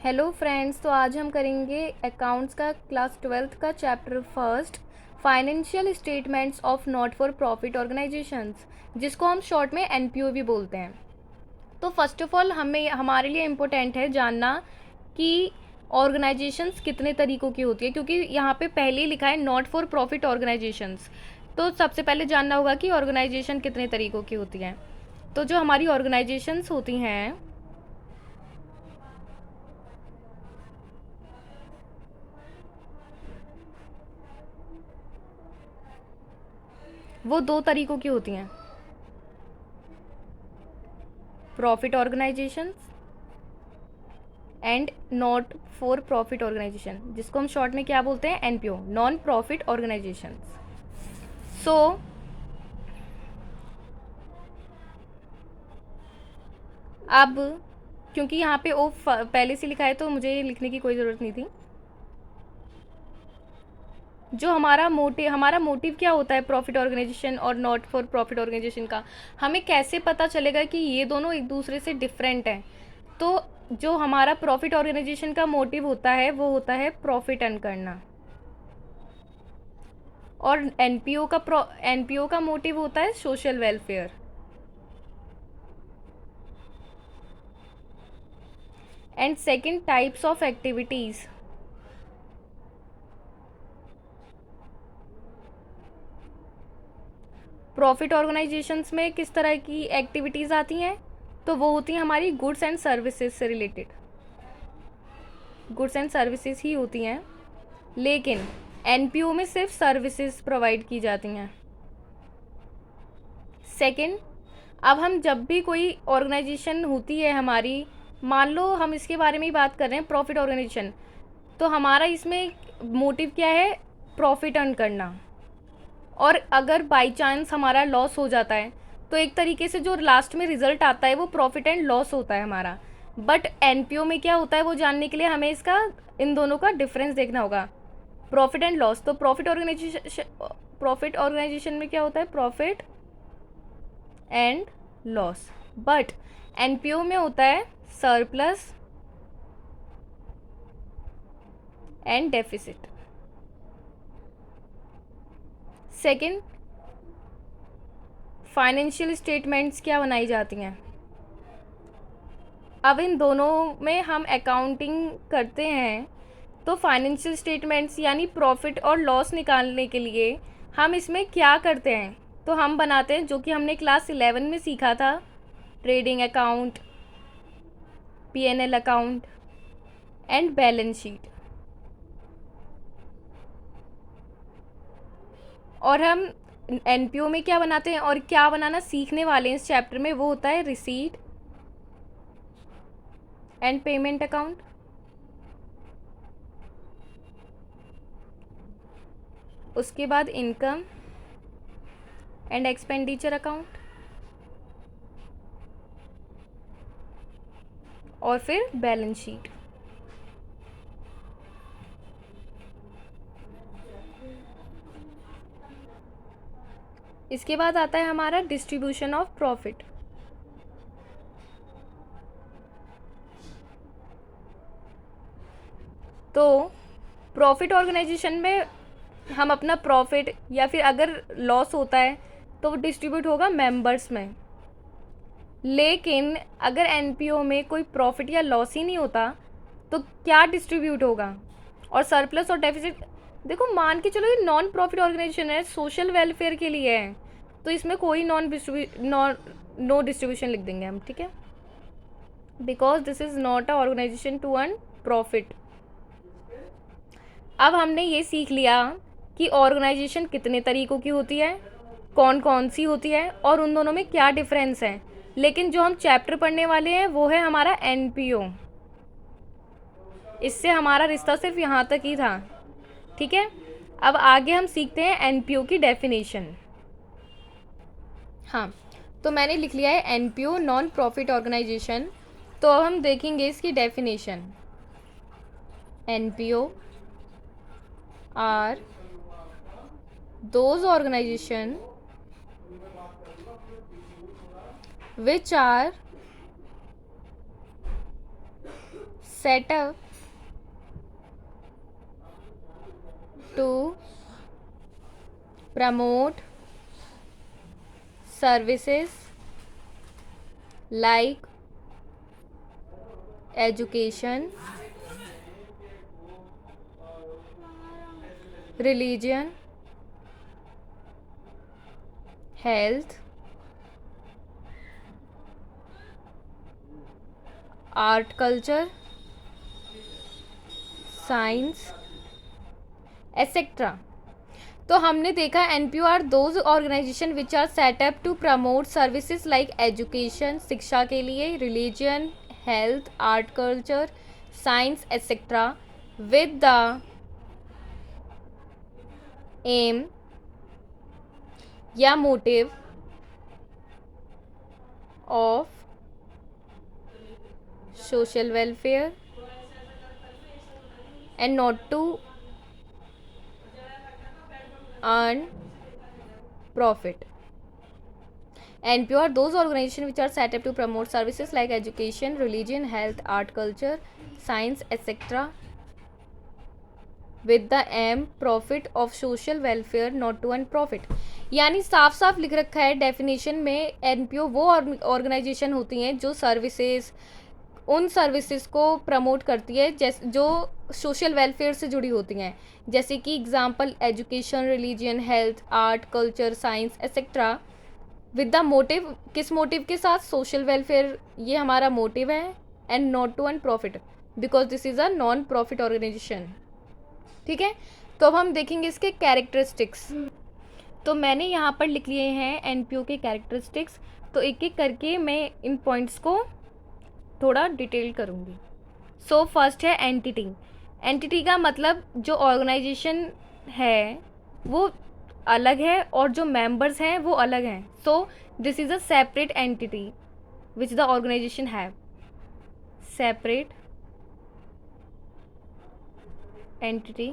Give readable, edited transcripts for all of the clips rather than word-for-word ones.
Hello friends, तो आज हम करेंगे अकाउंट्स का क्लास 12th का chapter first, financial statements of not for profit organisations, जिसको हम शॉर्ट में एनपीओ भी बोलते हैं। तो फर्स्ट ऑफ ऑल हमारे लिए इम्पोर्टेंट है जानना कि ऑर्गेनाइजेशंस कितने तरीक़ों की होती है, क्योंकि यहाँ पे पहले ही लिखा है नॉट फॉर प्रॉफिट ऑर्गेनाइजेशंस। तो सबसे पहले जानना होगा कि ऑर्गेनाइजेशन कितने तरीक़ों की होती हैं। तो जो हमारी ऑर्गेनाइजेशंस होती हैं वो दो तरीक़ों की होती हैं, profit organisations and not for profit organisation, जिसको हम शॉर्ट में क्या बोलते हैं, NPO, non profit organisations. So अब क्योंकि यहाँ पे ओ पहले से लिखा है तो मुझे लिखने की कोई ज़रूरत नहीं थी। जो हमारा मोटिव क्या होता है प्रॉफिट ऑर्गेनाइजेशन और नॉट फॉर प्रॉफिट ऑर्गेनाइजेशन का, हमें कैसे पता चलेगा कि ये दोनों एक दूसरे से डिफरेंट हैं। तो जो हमारा प्रॉफिट ऑर्गेनाइजेशन का मोटिव होता है वो होता है प्रॉफिट अर्न करना, और एनपीओ का मोटिव होता है social welfare. And second, types of activities. Profit organisations में किस तरह की एक्टिविटीज़ आती हैं, तो वो होती हैं हमारी गुड्स एंड सर्विसेज से रिलेटेड, गुड्स एंड सर्विसेज ही होती हैं। लेकिन एनपीओ में सिर्फ सर्विसेज प्रोवाइड की जाती हैं। सेकंड, अब हम जब भी कोई ऑर्गेनाइजेशन होती है हमारी, मान लो हम इसके बारे में ही बात कर रहे हैं प्रॉफिट ऑर्गेनाइजेशन, तो हमारा इसमें मोटिव क्या है, प्रॉफिट अर्न करना। और अगर बाई चांस हमारा लॉस हो जाता है तो एक तरीके से जो लास्ट में रिजल्ट आता है वो प्रॉफिट एंड लॉस होता है हमारा। बट एनपीओ में क्या होता है वो जानने के लिए हमें इसका इन दोनों का डिफरेंस देखना होगा, प्रॉफिट एंड लॉस। तो प्रॉफिट ऑर्गेनाइजेशन में क्या होता है, profit and loss. But NPO में होता है surplus and deficit. Second, financial statements क्या बनाई जाती हैं। अब इन दोनों में हम अकाउंटिंग करते हैं, तो फाइनेंशियल स्टेटमेंट्स यानी प्रॉफिट और लॉस निकालने के लिए हम इसमें क्या करते हैं, तो हम बनाते हैं जो कि हमने क्लास 11 में सीखा था, trading account, PNL account and balance sheet. और हम एनपीओ में क्या बनाते हैं और क्या बनाना सीखने वाले हैं इस चैप्टर में, वो होता है रिसीट एंड पेमेंट अकाउंट, उसके बाद इनकम एंड एक्सपेंडिचर अकाउंट, और फिर बैलेंस शीट। इसके बाद आता है हमारा डिस्ट्रीब्यूशन ऑफ प्रॉफिट। तो प्रॉफिट ऑर्गेनाइजेशन में हम अपना प्रॉफिट या फिर अगर लॉस होता है तो वो डिस्ट्रीब्यूट होगा मेंबर्स में। लेकिन अगर एनपीओ में कोई प्रॉफिट या लॉस ही नहीं होता तो क्या डिस्ट्रीब्यूट होगा, और सरप्लस और डेफिसिट, देखो मान के चलो ये नॉन प्रॉफिट ऑर्गेनाइजेशन है, सोशल वेलफेयर के लिए है, तो इसमें कोई नो डिस्ट्रीब्यूशन लिख देंगे हम, ठीक है, because this is not a organisation to earn profit. अब हमने ये सीख लिया कि ऑर्गेनाइजेशन कितने तरीक़ों की होती है, कौन कौन सी होती है और उन दोनों में क्या डिफरेंस है। लेकिन जो हम चैप्टर पढ़ने वाले हैं वो है हमारा एनपीओ, इससे हमारा रिश्ता सिर्फ यहाँ तक ही था, ठीक है। अब आगे हम सीखते हैं एनपीओ की डेफिनेशन। हाँ, तो मैंने लिख लिया है एनपीओ, नॉन प्रॉफिट ऑर्गेनाइजेशन। तो अब हम देखेंगे इसकी definition. NPO are those organization which are set up to promote services like education, religion, health, art, culture, science etcetera. तो हमने देखा NPO are those organisation which are setup to promote services like education, शिक्षा के लिए, religion, health, art, culture, science etcetera with the aim या motive of social welfare and not to earn profit. NPO are those organizations which are set up to promote services like education, religion, health, art, culture, science, etc. with the aim profit of social welfare, not to earn profit. यानी साफ साफ लिख रखा है definition में, NPO वो organisation होती हैं जो सर्विसेज, उन सर्विसेज को प्रमोट करती है जैसे जो सोशल वेलफेयर से जुड़ी होती हैं, जैसे कि example education, religion, health, art, culture, science etcetera with the motive, किस मोटिव के साथ? सोशल वेलफेयर, ये हमारा मोटिव है, and not to earn profit because this is a non profit organisation. ठीक है, तो अब हम देखेंगे इसके कैरेक्टरिस्टिक्स। तो मैंने यहाँ पर लिख लिए हैं एनपीओ के कैरेक्टरिस्टिक्स, तो एक एक करके मैं इन पॉइंट्स को थोड़ा डिटेल करूँगी। सो फर्स्ट है एंटिटी। एंटिटी का मतलब जो ऑर्गेनाइजेशन है वो अलग है और जो मेंबर्स हैं वो अलग हैं। So this is a separate entity which the organisation have. Separate entity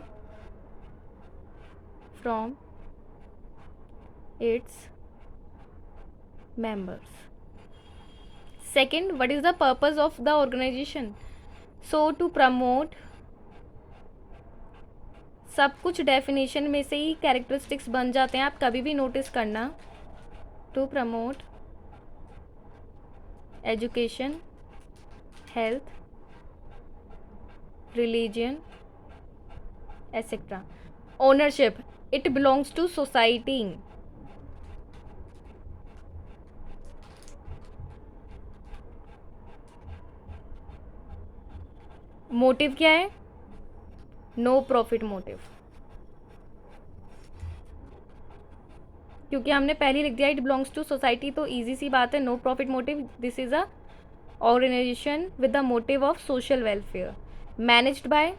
from its members. Second, what is the purpose of the organization? So to promote, सब कुछ डेफिनेशन में से ही कैरेक्टरिस्टिक्स बन जाते हैं, आप कभी भी नोटिस करना। To promote education, health, religion etcetera. Ownership, it belongs to society. Motive क्या है? नो प्रॉफिट मोटिव, क्योंकि हमने पहले लिख दिया इट बिलोंग्स टू सोसाइटी, तो इजी सी बात है, no profit motive. This is a organisation with the motive of social welfare, managed by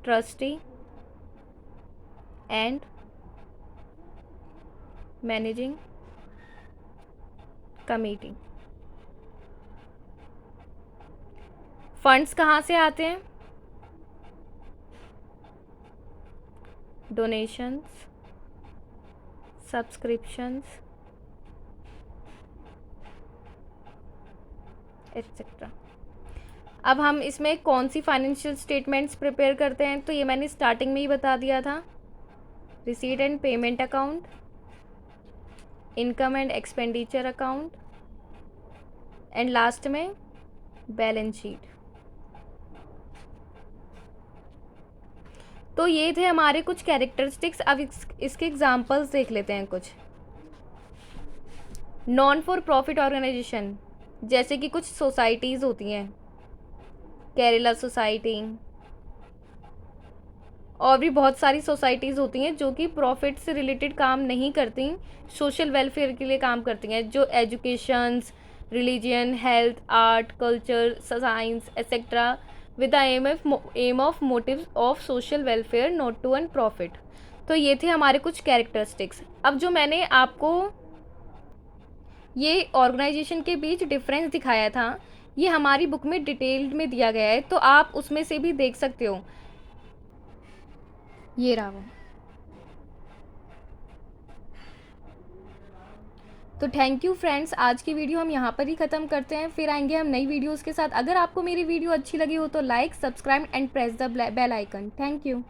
trustee and managing committee. Funds कहाँ से आते हैं? Donations, subscriptions etcetera. अब हम इसमें कौन सी फाइनेंशियल स्टेटमेंट्स प्रिपेयर करते हैं, तो ये मैंने स्टार्टिंग में ही बता दिया था। Receipt and payment account, income and expenditure account, and last में बैलेंस शीट। तो ये थे हमारे कुछ कैरेक्टरिस्टिक्स। अब इसके एग्जांपल्स देख लेते हैं कुछ। नॉन फॉर प्रॉफिट ऑर्गेनाइजेशन, जैसे कि कुछ सोसाइटीज़ होती हैं, केरला सोसाइटी, और भी बहुत सारी सोसाइटीज़ होती हैं जो कि प्रॉफिट से रिलेटेड काम नहीं करती, सोशल वेलफेयर के लिए काम करती हैं, जो educations, religion, health, art, culture, science etcetera with the aim of motive of social welfare, not to earn profit. तो ये थे हमारे कुछ कैरेक्टरिस्टिक्स। अब जो मैंने आपको ये ऑर्गेनाइजेशन के बीच डिफरेंस दिखाया था, ये हमारी बुक में डिटेल्ड में दिया गया है, तो आप उसमें से भी देख सकते हो। ये रहा वो। तो थैंक यू फ्रेंड्स, आज की वीडियो हम यहाँ पर ही ख़त्म करते हैं, फिर आएंगे हम नई वीडियोज़ के साथ। अगर आपको मेरी वीडियो अच्छी लगी हो तो like, subscribe and press the bell icon. Thank you.